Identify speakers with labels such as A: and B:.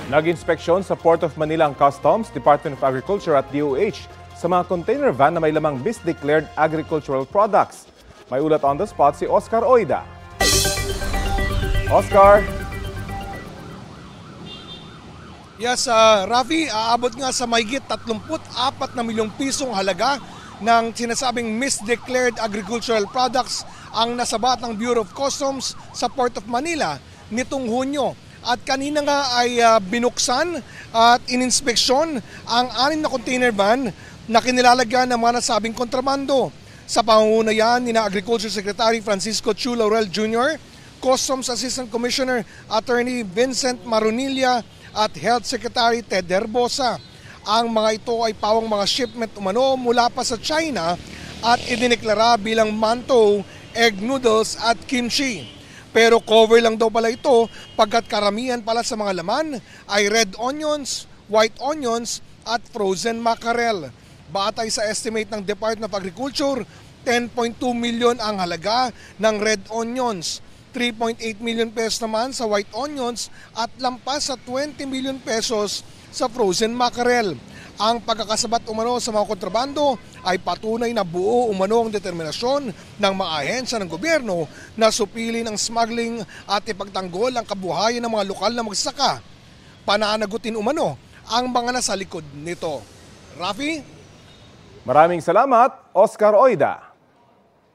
A: Nag-inspeksyon sa Port of Manila ang Customs, Department of Agriculture at DOH sa mga container van na may lamang BIS-declared agricultural products. May ulat on the spot si Oscar Oida. Oscar!
B: Yes, Rafi, aabot nga sa mahigit 34 na milyong pisong halaga ng sinasabing misdeclared agricultural products ang nasabat ng Bureau of Customs sa Port of Manila nitong Hunyo. At kanina nga ay binuksan at ininspeksyon ang 6 na container van na kinilalagyan ng mga nasabing kontrabando. Sa pangunguna yan ni Agriculture Secretary Francisco Chu Laurel Jr., Customs Assistant Commissioner Attorney Vincent Marunilla at Health Secretary Ted Herbosa. Ang mga ito ay pawang mga shipment umano mula pa sa China at idineklara bilang mantou, egg noodles at kimchi. Pero cover lang daw pala ito pagkat karamihan pala sa mga laman ay red onions, white onions at frozen mackerel. Batay sa estimate ng Department of Agriculture, 10.2 million ang halaga ng red onions, 3.8 million pesos naman sa white onions at lampas sa 20 million pesos sa frozen mackerel. Ang pagkakasabat umano sa mga kontrabando ay patunay na buo umano ang determinasyon ng mga ahensya ng gobyerno na supilin ang smuggling at ipagtanggol ang kabuhayan ng mga lokal na magsasaka. Pananagutin umano ang mga nasa likod nito. Rafi?
A: Maraming salamat, Oscar Oida.